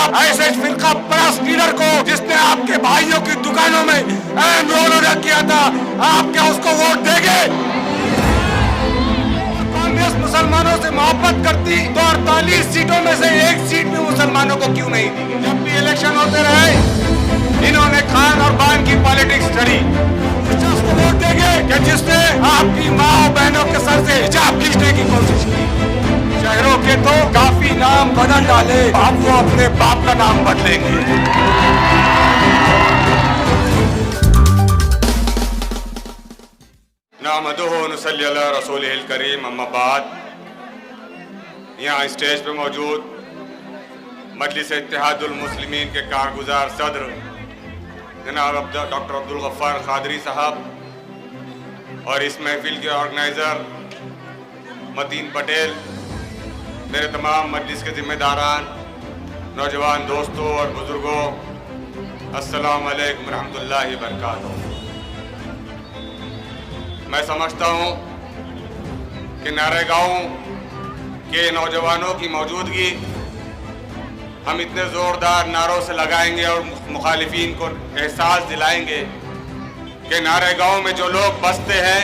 आप ऐसे फिरका परस्त लीडर को जिसने आपके भाइयों की दुकानों में अहम रोल अदा किया था, आप क्या उसको वोट देंगे? कांग्रेस मुसलमानों से मोहब्बत करती तो 48 सीटों में से एक सीट भी मुसलमानों को क्यों नहीं दी? जब भी इलेक्शन होते रहे इन्होंने खान और बान की पॉलिटिक्स छड़ी। उसको वोट देंगे कि जिसने आपकी माँ और बहनों के सर से हिजाब खींचने की कोशिश की। शहरों के तो काफी नाम बदल डाले, अब वो अपने बाप का नाम बदलेंगे। नामदुहु नसल्ली अला रसूलिहिल करीम, अम्मा बाद। यहाँ स्टेज पे मौजूद मजलिस इत्तेहादुल मुस्लिमीन के कारगुजार सदर जनाब डॉक्टर अब्दुल गफ्फार खादरी साहब और इस महफिल के ऑर्गेनाइज़र मतीन पटेल, मेरे तमाम मजलिस के ज़िम्मेदारान, नौजवान दोस्तों और बुज़ुर्गों, अस्सलाम वालेकुम रहमतुल्लाहि बरकातहू। मैं समझता हूँ कि नारेगांव के नौजवानों की मौजूदगी हम इतने ज़ोरदार नारों से लगाएंगे और मुखालिफिन को एहसास दिलाएंगे कि नारेगांव में जो लोग बसते हैं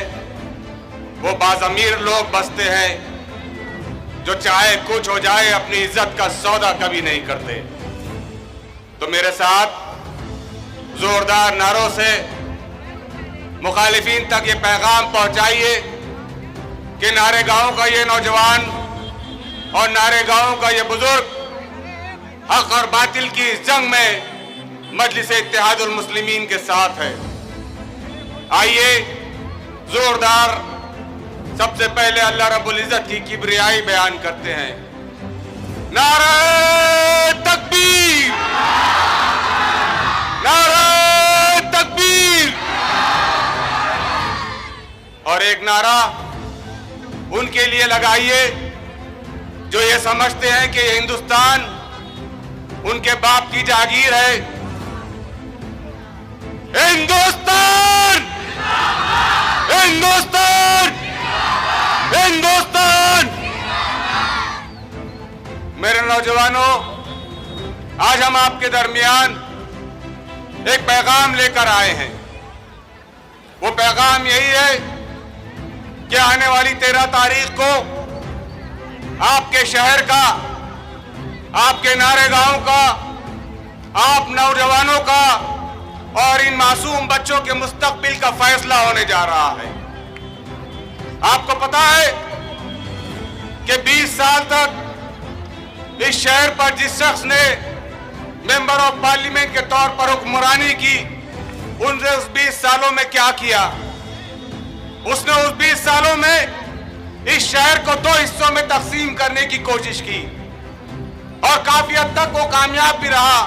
वो बाज़मीर लोग बसते हैं, जो चाहे कुछ हो जाए अपनी इज्जत का सौदा कभी नहीं करते। तो मेरे साथ ज़ोरदार नारों से मुखालिफिन तक ये पैगाम पहुंचाइए कि नारेगांव का ये नौजवान और नारेगांव का ये बुजुर्ग हक और बातिल की इस जंग में मजलिस इत्तेहादुल मुस्लिमीन के साथ है। आइए जोरदार सबसे पहले अल्लाह रब्बुल इज्जत की किब्रियाई बयान करते हैं। नारे तकबीर, नारे तकबीर। और एक नारा उनके लिए लगाइए जो ये समझते हैं कि ये हिंदुस्तान उनके बाप की जागीर है। हिंदुस्तान, हिंदुस्तान, हिंदुस्तान। मेरे नौजवानों, आज हम आपके दरमियान एक पैगाम लेकर आए हैं। वो पैगाम यही है कि आने वाली 13 तारीख को आपके शहर का, आपके नारेगांव का, आप नौजवानों का और इन मासूम बच्चों के मुस्तकबिल का फैसला होने जा रहा है। आपको पता है कि 20 साल तक इस शहर पर जिस शख्स ने मेंबर ऑफ पार्लियामेंट के तौर पर हुक्मरानी की, उनसे उस 20 सालों में क्या किया? उसने उस 20 सालों में इस शहर को 2 हिस्सों में तकसीम करने की कोशिश की और काफी हद तक वो कामयाब भी रहा।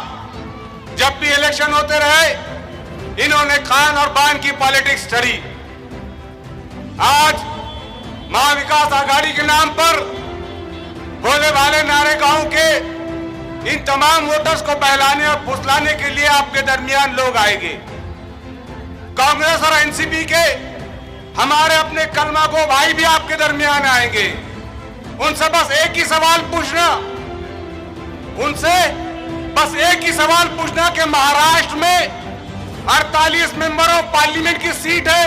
जब भी इलेक्शन होते रहे इन्होंने खान और बान की पॉलिटिक्स छड़ी। आज महाविकास आघाड़ी के नाम पर भोले भाले नारेगांव के इन तमाम वोटर्स को बहलाने और फुसलाने के लिए आपके दरमियान लोग आएंगे। कांग्रेस और एनसीपी के हमारे अपने कलमा गो भाई भी आपके दरमियान आएंगे। उनसे बस एक ही सवाल पूछना, उनसे बस एक ही सवाल पूछना कि महाराष्ट्र में 48 मेंबर ऑफ पार्लियामेंट की सीट है।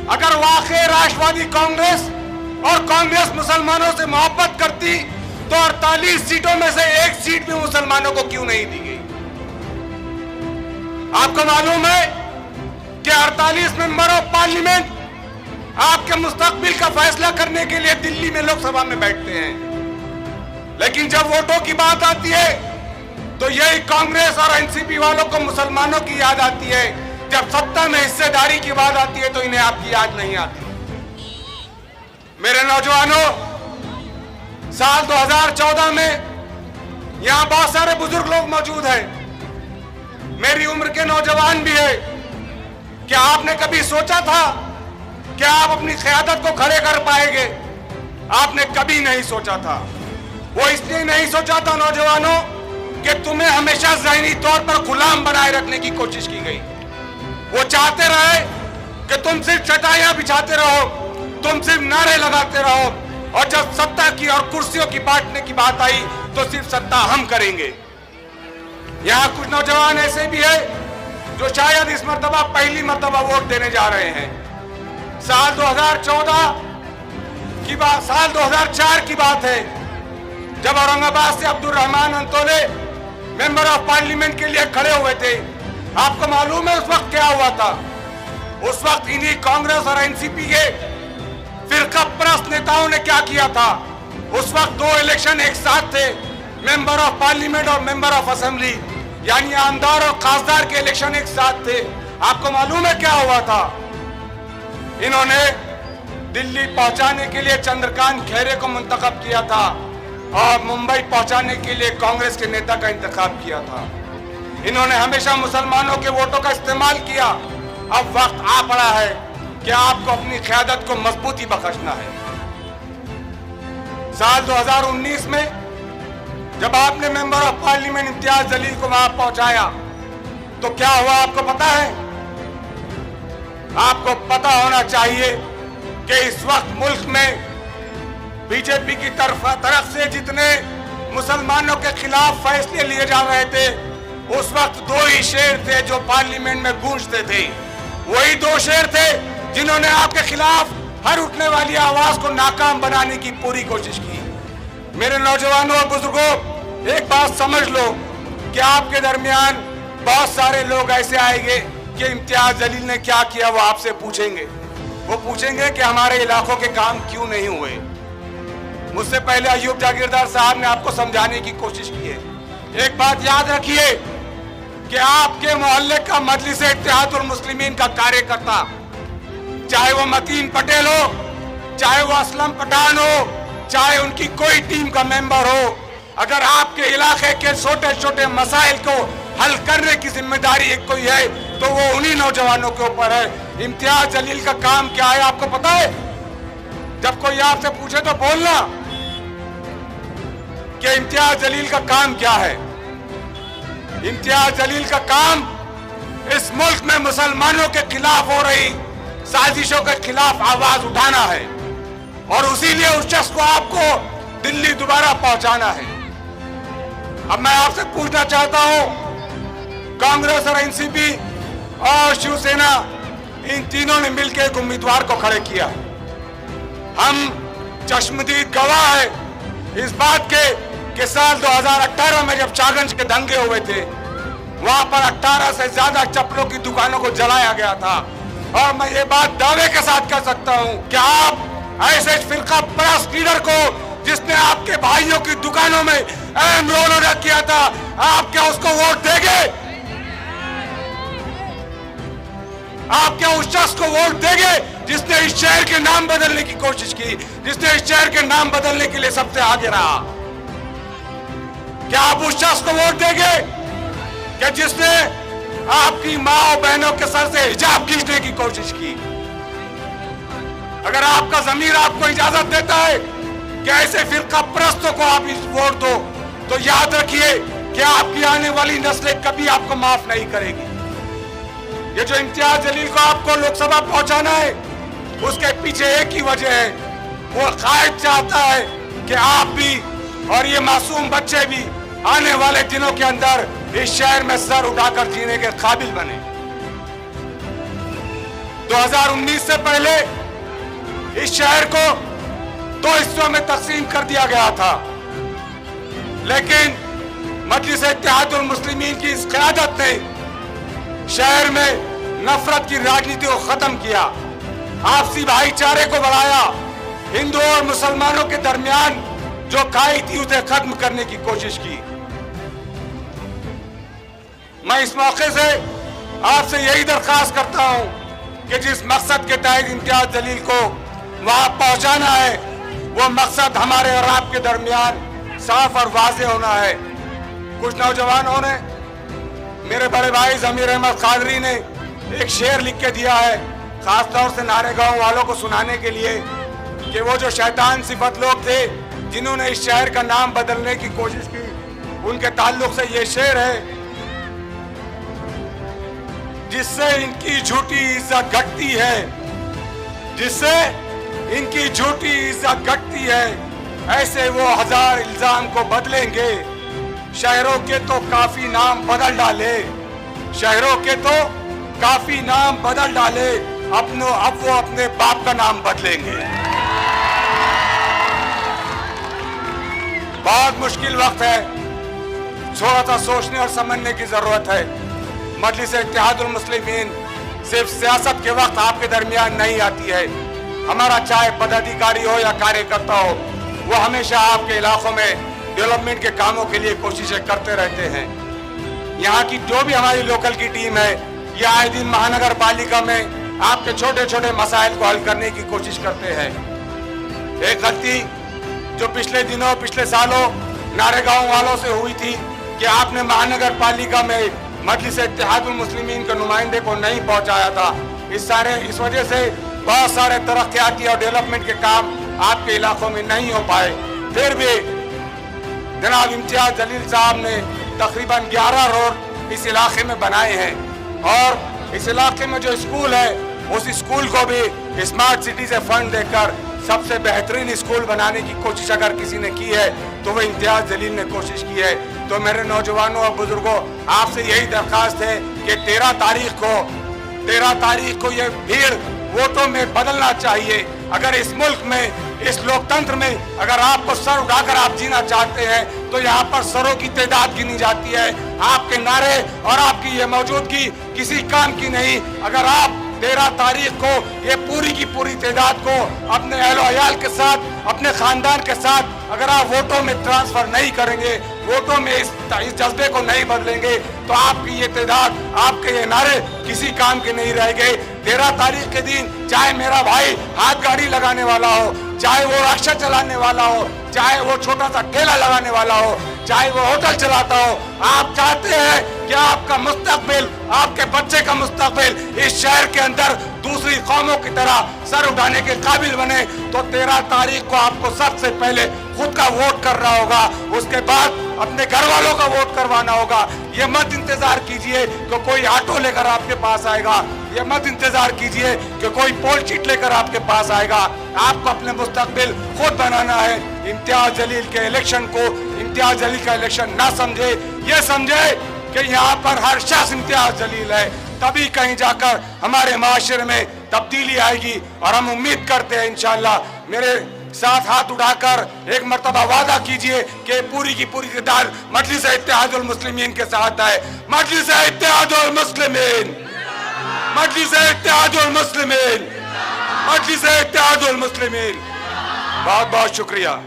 अगर वाकई राष्ट्रवादी कांग्रेस और कांग्रेस मुसलमानों से मोहब्बत करती तो 48 सीटों में से एक सीट भी मुसलमानों को क्यों नहीं दी गई? आपको मालूम है कि 48 मेंबर ऑफ पार्लियामेंट आपके मुस्तकबिल का फैसला करने के लिए दिल्ली में लोकसभा में बैठते हैं, लेकिन जब वोटों की बात आती है तो यही कांग्रेस और एनसीपी वालों को मुसलमानों की याद आती है। जब सत्ता में हिस्सेदारी की बात आती है तो इन्हें आपकी याद नहीं आती। मेरे नौजवानों, साल 2014 में यहाँ बहुत सारे बुजुर्ग लोग मौजूद हैं, मेरी उम्र के नौजवान भी है। क्या आपने कभी सोचा था कि आप अपनी क़यादत को खड़े कर पाएंगे? आपने कभी नहीं सोचा था। वो इसलिए नहीं सोचा था नौजवानों कि तुम्हें हमेशा ज़हनी तौर पर गुलाम बनाए रखने की कोशिश की गई। वो चाहते रहे कि तुम सिर्फ चटाइयां बिछाते रहो, तुम सिर्फ नारे लगाते रहो, और जब सत्ता की और कुर्सियों की बांटने की बात आई तो सिर्फ सत्ता हम करेंगे। यहाँ कुछ नौजवान ऐसे भी है जो शायद इस मर्तबा पहली मर्तबा वोट देने जा रहे हैं। साल 2004 की बात है, जब औरंगाबाद से Abdul Rahman Antule member of parliament के लिए खड़े हुए थे। आपको मालूम है उस वक्त क्या हुआ था? उस वक्त इन्हीं कांग्रेस और एनसीपी के फिरका परस्त नेताओं ने क्या किया था? उस वक्त दो इलेक्शन एक साथ थे, मेंबर ऑफ पार्लियामेंट और मेंबर ऑफ असेंबली, यानी आमदार और खासदार के इलेक्शन एक साथ थे। आपको मालूम है क्या हुआ था? इन्होंने दिल्ली पहुंचाने के लिए चंद्रकांत खैरे को मुंतखब किया था और मुंबई पहुंचाने के लिए कांग्रेस के नेता का इंतखाब किया था। इन्होंने हमेशा मुसलमानों के वोटों का इस्तेमाल किया। अब वक्त आ पड़ा है कि आपको अपनी क़यादत को मजबूती बख्शना है। साल 2019 में जब आपने member of parliament Imtiaz Jaleel को वहां पहुंचाया तो क्या हुआ आपको पता है? आपको पता होना चाहिए कि इस वक्त मुल्क में बीजेपी की तरफ से जितने मुसलमानों के खिलाफ फैसले लिए जा रहे थे, उस वक्त दो ही शेर थे जो पार्लियामेंट में गूंजते थे। वही दो शेर थे जिन्होंने आपके खिलाफ हर उठने वाली आवाज को नाकाम बनाने की पूरी कोशिश की। मेरे नौजवानों और बुजुर्गों, एक बात समझ लो कि आपके दरमियान बहुत सारे लोग ऐसे आएंगे कि इम्तियाज जलील ने क्या किया वो आपसे पूछेंगे। वो पूछेंगे कि हमारे इलाकों के काम क्यों नहीं हुए। मुझसे पहले अयूब जागीरदार साहब ने आपको समझाने की कोशिश की है। एक बात याद रखिए कि आपके मोहल्ले का मजलिस इत्तेहादुल मुस्लिमीन का कार्यकर्ता, चाहे वो मतीन पटेल हो, चाहे वो असलम पठान हो, चाहे उनकी कोई टीम का मेंबर हो, अगर आपके इलाके के छोटे छोटे मसाइल को हल करने की जिम्मेदारी कोई है तो वो उन्हीं नौजवानों के ऊपर है। इम्तियाज जलील का काम क्या है आपको पता है? जब कोई आपसे पूछे तो बोलना कि इम्तियाज जलील का काम क्या है। इम्तियाज जलील का काम इस मुल्क में मुसलमानों के खिलाफ हो रही साजिशों के खिलाफ आवाज उठाना है और उसीलिए उस शख्स को आपको दिल्ली दोबारा पहुंचाना है। अब मैं आपसे पूछना चाहता हूं, कांग्रेस और एनसीपी और शिवसेना इन तीनों ने मिलकर एक उम्मीदवार को खड़े किया है। हम चश्मदीद गवाह है इस बात के कि साल 2018 में जब शाहगंज के दंगे हुए थे, वहां पर 18 से ज्यादा चप्पलों की दुकानों को जलाया गया था। और मैं ये बात दावे के साथ कह सकता हूं कि आप ऐसे फिरका परस्त लीडर को, जिसने आपके भाइयों की दुकानों में अहम रोल अदा किया था, आप क्या उसको वोट देंगे? आप क्या उस शख्स को वोट देंगे जिसने इस शहर के नाम बदलने की कोशिश की, जिसने इस शहर के नाम बदलने के लिए सबसे आगे रहा? क्या आप उस शख्स को वोट देंगे कि जिसने आपकी माँ और बहनों के सर से हिजाब खींचने की कोशिश की? अगर आपका ज़मीर आपको इजाजत देता है कि ऐसे फिरका परस्तों को आप वोट दो, तो याद रखिए कि आपकी आने वाली नस्लें कभी आपको माफ नहीं करेगी। ये जो इम्तियाज जलील को आपको लोकसभा पहुंचाना है, उसके पीछे एक ही वजह है, वो कायद चाहता है कि आप भी और ये मासूम बच्चे भी आने वाले दिनों के अंदर इस शहर में सर उठाकर जीने के काबिल बने। 2019 से पहले इस शहर को 2 हिस्सों में तकसीम कर दिया गया था, लेकिन मजलिस इत्तेहादुल मुस्लिमीन की इस क़यादत ने शहर में नफरत की राजनीति को खत्म किया, आपसी भाईचारे को बढ़ाया, हिंदुओं और मुसलमानों के दरमियान जो खाई थी उसे खत्म करने की कोशिश की। मैं इस मौके से आपसे यही दरख्वास्त करता हूं कि जिस मकसद के तहत इम्तियाज जलील को वहां पहुंचाना है, वो मकसद हमारे और आपके दरमियान साफ और वाज़ेह होना है। कुछ नौजवानों ने, मेरे बड़े भाई ज़मीर अहमद कादरी ने एक शेर लिख के दिया है, खासतौर से नारेगांव वालों को सुनाने के लिए, कि वो जो शैतान सिफत लोग थे जिन्होंने इस शहर का नाम बदलने की कोशिश की, उनके ताल्लुक से ये शेर है, जिससे इनकी झूठी इज्जत घटती है, जिससे इनकी झूठी इज्जत घटती है, ऐसे वो 1000 इल्जाम को बदलेंगे शहरों के तो काफी नाम बदल डाले, शहरों के तो काफी नाम बदल डाले, अब वो अपने बाप का नाम बदलेंगे। बहुत मुश्किल वक्त है, थोड़ा सा सोचने और समझने की जरूरत है। मजलिस इत्तेहादुल मुस्लिमीन सिर्फ सियासत के वक्त आपके दरमियान नहीं आती है। हमारा चाहे पदाधिकारी हो या कार्यकर्ता हो, वो हमेशा आपके इलाकों में डेवलपमेंट के कामों के लिए कोशिशें करते रहते हैं। यहाँ की जो भी हमारी लोकल की टीम है, ये आए दिन महानगर पालिका में आपके छोटे छोटे मसाइल को हल करने की कोशिश करते हैं। एक गलती जो पिछले दिनों पिछले सालों नारेगांव वालों से हुई थी कि आपने महानगर पालिका में मजलिस इत्तेहादुल मुस्लिमीन के नुमाइंदे को नहीं पहुंचाया था। इस वजह से बहुत सारे तरक्याती और डेवलपमेंट के काम आपके इलाकों में नहीं हो पाए। फिर भी जनाब इम्तियाज जलील साहब ने तकरीबन 11 रोड इस इलाके में बनाए हैं और इस इलाके में जो स्कूल है उस स्कूल को भी स्मार्ट सिटी से फंड देकर सबसे बेहतरीन स्कूल बनाने की कोशिश अगर किसी ने की है तो वो इम्तियाज जलील ने कोशिश की है। तो मेरे नौजवानों और बुजुर्गों, आपसे यही दरख्वास्त है कि 13 तारीख को ये भीड़ वोटों में बदलना चाहिए। अगर इस मुल्क में, इस लोकतंत्र में अगर आपको सर उठाकर आप जीना चाहते हैं तो यहाँ पर सरों की तादाद गिनी जाती है, आपके नारे और आपकी ये मौजूदगी किसी काम की नहीं। अगर आप 13 तारीख को ये पूरी की पूरी तादाद को अपने अहलो अयाल के साथ, अपने खानदान के साथ अगर आप वोटों में ट्रांसफर नहीं करेंगे, वोटों में इस जज्बे को नहीं बदलेंगे तो आपकी ये तादाद, आपके ये नारे किसी काम के नहीं रह गए। 13 तारीख के दिन चाहे मेरा भाई हाथ गाड़ी लगाने वाला हो, चाहे वो रिक्शा चलाने वाला हो, चाहे वो छोटा सा ठेला लगाने वाला हो, चाहे वो होटल चलाता हो, आप चाहते हैं कि आपका मुस्तकबिल, आपके बच्चे का मुस्तकबिल इस शहर के अंदर दूसरी कौमों की तरह सर उठाने के काबिल बने तो 13 तारीख को आपको सबसे पहले खुद का वोट करना होगा, उसके बाद अपने घर वालों का वोट करवाना होगा। ये मत इंतजार कीजिए कि कोई ऑटो लेकर आपके पास आएगा, ये मत इंतजार कीजिए कि कोई पोल चीट लेकर आपके पास आएगा। आपको अपने मुस्तकबिल खुद बनाना है। इम्तियाज जलील के इलेक्शन को इम्तियाज जलील का इलेक्शन ना समझे, ये समझे कि यहाँ पर हर शख्स इम्तियाज जलील है, तभी कहीं जाकर हमारे माशरे में तब्दीली आएगी। और हम उम्मीद करते हैं इंशाअल्लाह, मेरे साथ हाथ उठाकर एक मर्तबा वादा कीजिए कि पूरी की पूरी तादाद मजलिस इत्तेहादुल मुस्लिमीन के साथ है। मजलिस इत्तेहादुल मुस्लिमीन, मजलिस इत्तेहादुल मुस्लिमीन, मजलिस इत्तेहादुल मुस्लिमीन। बहुत बहुत शुक्रिया।